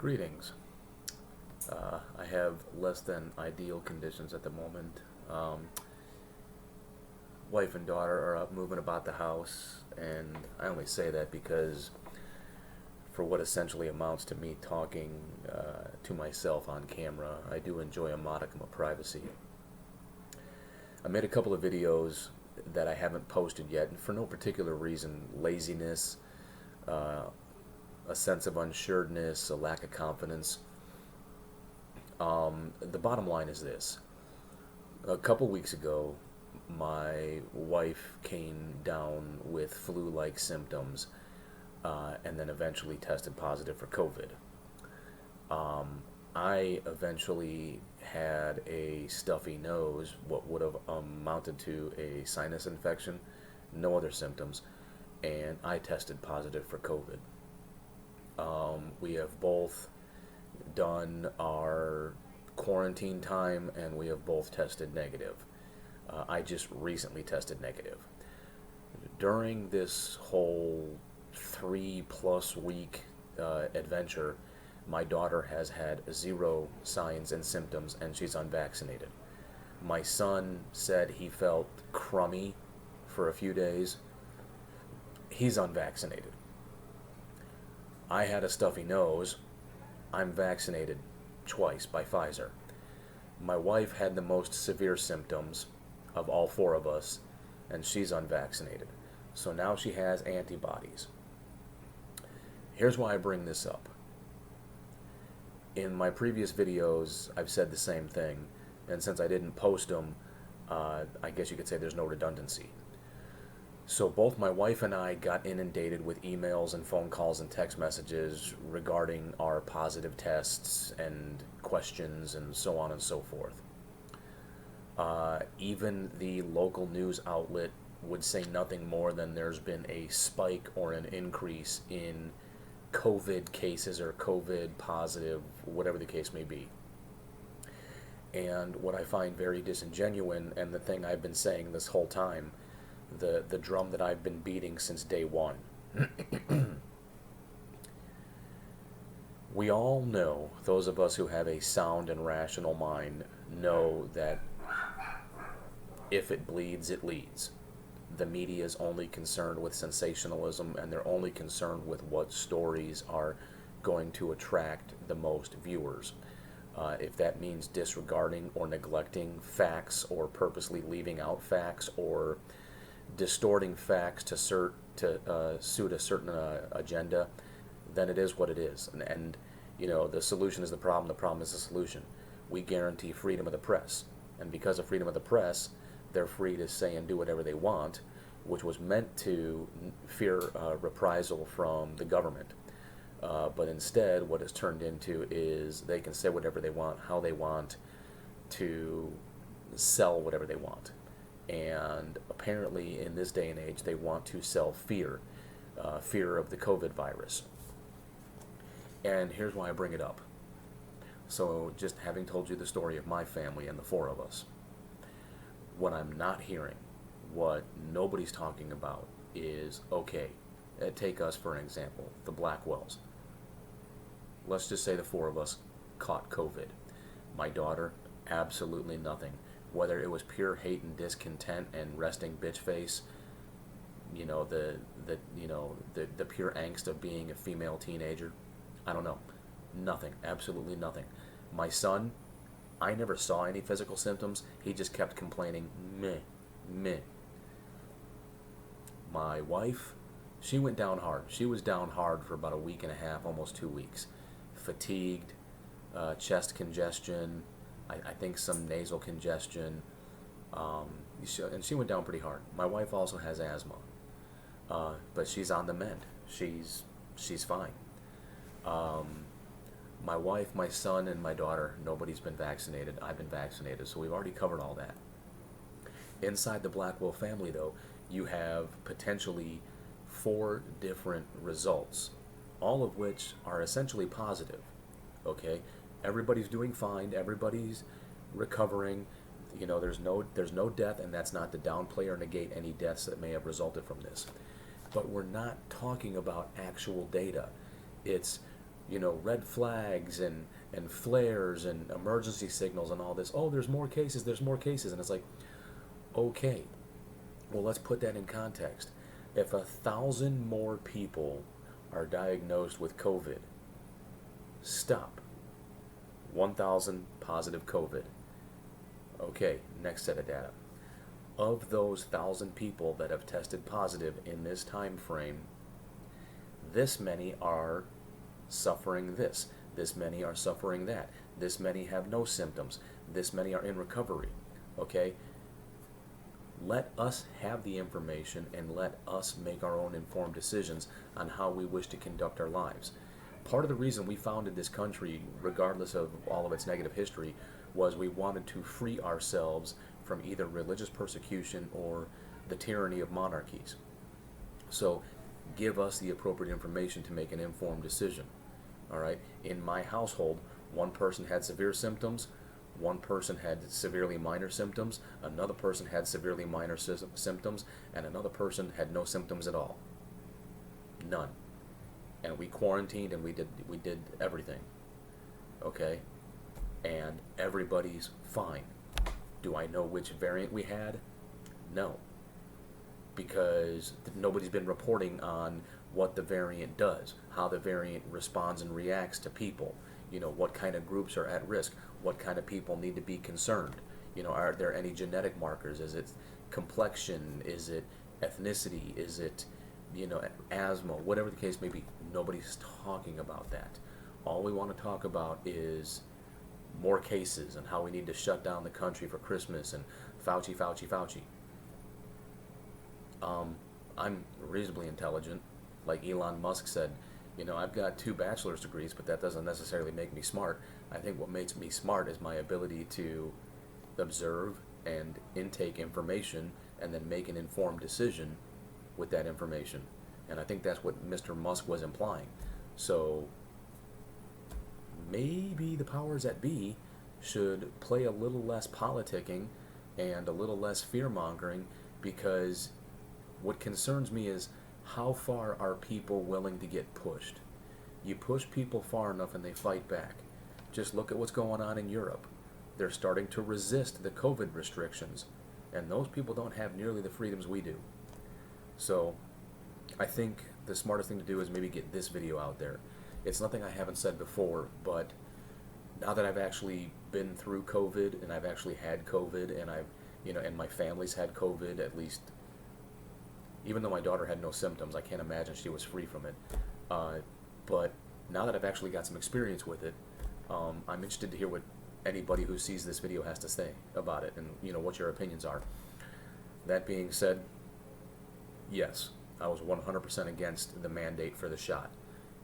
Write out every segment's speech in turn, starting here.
Greetings. I have less than ideal conditions at the moment. Wife and daughter are up moving about the house, and I only say that because for what essentially amounts to me talking to myself on camera, I do enjoy a modicum of privacy. I made a couple of videos that I haven't posted yet, and for no particular reason, laziness, uh, a sense of unsureness, a lack of confidence. The bottom line is this. A couple weeks ago, my wife came down with flu-like symptoms and then eventually tested positive for COVID. I eventually had a stuffy nose, what would have amounted to a sinus infection, no other symptoms, and I tested positive for COVID. We have both done our quarantine time and we have both tested negative. I just recently tested negative. During this whole 3+ week adventure, my daughter has had zero signs and symptoms and she's unvaccinated. My son said he felt crummy for a few days. He's unvaccinated. I had a stuffy nose. I'm vaccinated twice by Pfizer. My wife had the most severe symptoms of all four of us, and she's unvaccinated. So now she has antibodies. Here's why I bring this up. In my previous videos, I've said the same thing, and since I didn't post them, I guess you could say there's no redundancy. So both my wife and I got inundated with emails and phone calls and text messages regarding our positive tests and questions and so on and so forth. Even the local news outlet would say nothing more than there's been a spike or an increase in COVID cases or COVID positive, whatever the case may be. And what I find very disingenuous, and the thing I've been saying this whole time, the drum that I've been beating since day one. We all know, those of us who have a sound and rational mind, know that if it bleeds, it leads. The media is only concerned with sensationalism, and they're only concerned with what stories are going to attract the most viewers. If that means disregarding or neglecting facts, or purposely leaving out facts, or distorting facts to suit a certain agenda, then it is what it is. And you know, the solution is the problem is the solution. We guarantee freedom of the press, and because of freedom of the press, they're free to say and do whatever they want, which was meant to fear reprisal from the government. But instead, what it's turned into is they can say whatever they want, how they want, to sell whatever they want. And apparently in this day and age they want to sell fear, fear of the COVID virus. And here's why I bring it up. So just having told you the story of my family and the four of us, what I'm not hearing, what nobody's talking about is, okay, take us for an example, the Blackwells. Let's just say the four of us caught COVID. My daughter, absolutely nothing. Whether it was pure hate and discontent and resting bitch face, you know, the pure angst of being a female teenager, I don't know. Nothing, absolutely nothing. My son, I never saw any physical symptoms. He just kept complaining, meh, meh. My wife, she went down hard. She was down hard for about a week and a half, almost 2 weeks. Fatigued, chest congestion, I think some nasal congestion, and she went down pretty hard. My wife also has asthma, but she's on the mend. She's fine. My wife, my son, and my daughter, nobody's been vaccinated. I've been vaccinated, so we've already covered all that. Inside the Blackwell family, though, you have potentially 4 different results, all of which are essentially positive. Okay, everybody's doing fine. Everybody's recovering. You know, there's no death, and that's not to downplay or negate any deaths that may have resulted from this. But we're not talking about actual data. It's red flags and flares and emergency signals and all this. Oh, there's more cases, there's more cases. And it's like, okay, well, let's put that in context. If 1,000 more people are diagnosed with COVID, stop. 1,000 positive COVID. Okay, next set of data. Of those 1,000 people that have tested positive in this time frame, this many are suffering this many are suffering that, this many have no symptoms, this many are in recovery. Okay, let us have the information and let us make our own informed decisions on how we wish to conduct our lives. Part of the reason we founded this country, regardless of all of its negative history, was we wanted to free ourselves from either religious persecution or the tyranny of monarchies. So give us the appropriate information to make an informed decision. All right? In my household, one person had severe symptoms, one person had severely minor symptoms, another person had severely minor symptoms, and another person had no symptoms at all. None. And we quarantined and we did everything. Okay? And everybody's fine. Do I know which variant we had? No. Because nobody's been reporting on what the variant does, how the variant responds and reacts to people. What kind of groups are at risk, what kind of people need to be concerned. Are there any genetic markers? Is it complexion? Is it ethnicity? Is it, asthma? Whatever the case may be, nobody's talking about that. All we want to talk about is more cases and how we need to shut down the country for Christmas and Fauci, Fauci, Fauci. I'm reasonably intelligent. Like Elon Musk said, I've got 2 bachelor's degrees, but that doesn't necessarily make me smart. I think what makes me smart is my ability to observe and intake information and then make an informed decision with that information. And I think that's what Mr. Musk was implying. So maybe the powers that be should play a little less politicking and a little less fear-mongering, because what concerns me is how far are people willing to get pushed? You push people far enough and they fight back. Just look at what's going on in Europe. They're starting to resist the COVID restrictions, and those people don't have nearly the freedoms we do. So I think the smartest thing to do is maybe get this video out there. It's nothing I haven't said before, but now that I've actually been through COVID and I've actually had COVID and and my family's had COVID, at least, even though my daughter had no symptoms, I can't imagine she was free from it. But now that I've actually got some experience with it, I'm interested to hear what anybody who sees this video has to say about it, and what your opinions are. That being said, yes, I was 100% against the mandate for the shot.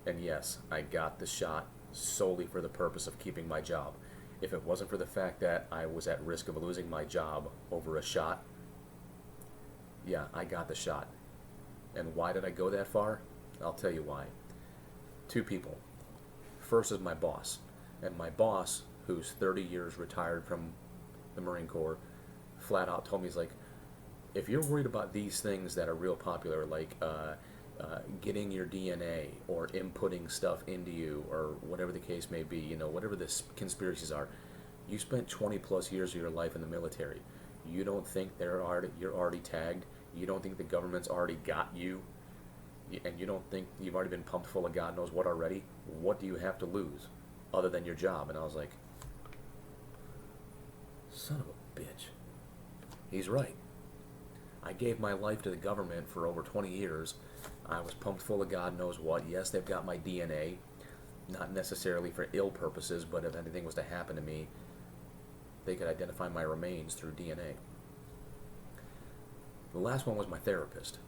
And yes, I got the shot solely for the purpose of keeping my job. If it wasn't for the fact that I was at risk of losing my job over a shot, yeah, I got the shot. And why did I go that far? I'll tell you why. 2 people. First is my boss. And my boss, who's 30 years retired from the Marine Corps, flat out told me, he's like, if you're worried about these things that are real popular, like getting your DNA or inputting stuff into you or whatever the case may be, whatever the conspiracies are, you spent 20 plus years of your life in the military. You don't think you're already tagged? You don't think the government's already got you? And you don't think you've already been pumped full of God knows what already? What do you have to lose other than your job? And I was like, son of a bitch. He's right. I gave my life to the government for over 20 years. I was pumped full of God knows what. Yes, they've got my DNA, not necessarily for ill purposes, but if anything was to happen to me, they could identify my remains through DNA. The last one was my therapist.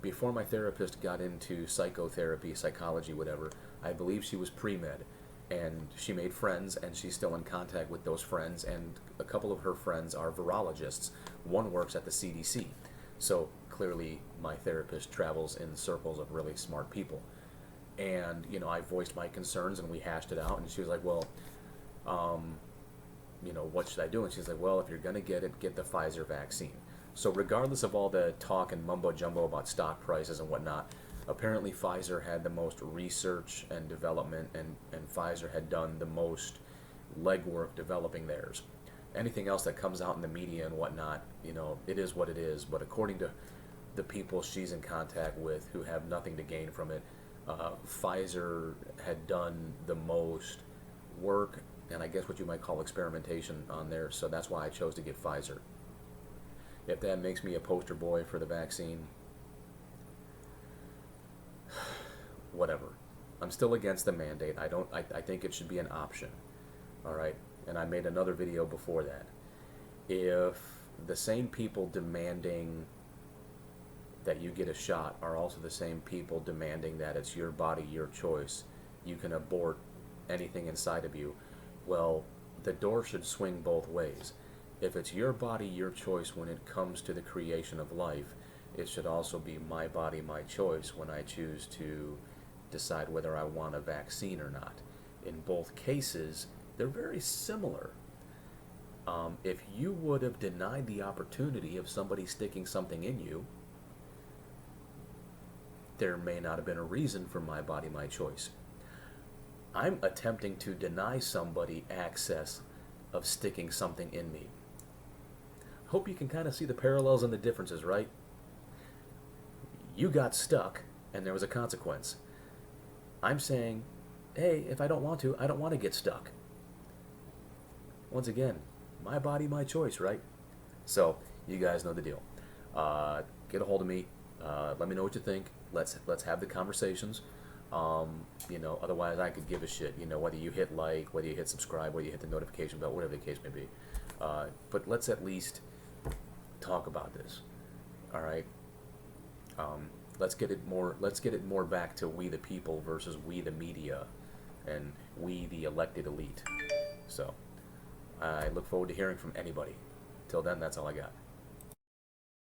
Before my therapist got into psychotherapy, psychology, whatever, I believe she was pre-med, and she made friends, and she's still in contact with those friends, and a couple of her friends are virologists. One works at the CDC. So clearly my therapist travels in circles of really smart people. And, I voiced my concerns and we hashed it out, and she was like, well, what should I do? And she's like, well, if you're going to get it, get the Pfizer vaccine. So regardless of all the talk and mumbo jumbo about stock prices and whatnot, Apparently, Pfizer had the most research and development, and Pfizer had done the most legwork developing theirs. Anything else that comes out in the media and whatnot, it is what it is. But according to the people she's in contact with who have nothing to gain from it, Pfizer had done the most work and I guess what you might call experimentation on there, so that's why I chose to get Pfizer. If that makes me a poster boy for the vaccine, whatever. I'm still against the mandate. I think it should be an option. All right? And I made another video before that. If the same people demanding that you get a shot are also the same people demanding that it's your body, your choice, you can abort anything inside of you, well, the door should swing both ways. If it's your body, your choice when it comes to the creation of life, it should also be my body, my choice when I choose to decide whether I want a vaccine or not. In both cases, they're very similar. If you would have denied the opportunity of somebody sticking something in you, there may not have been a reason for my body, my choice. I'm attempting to deny somebody access of sticking something in me. Hope you can kind of see the parallels and the differences, right? You got stuck, and there was a consequence. I'm saying, hey, if I don't want to, I don't want to get stuck. Once again, my body, my choice, right? So, you guys know the deal. Get a hold of me. Let me know what you think. Let's have the conversations. Otherwise I could give a shit. Whether you hit like, whether you hit subscribe, whether you hit the notification bell, whatever the case may be. But let's at least talk about this. All right. Let's get it more back to we the people versus we the media, and we the elected elite. So I look forward to hearing from anybody. Till then, that's all I got.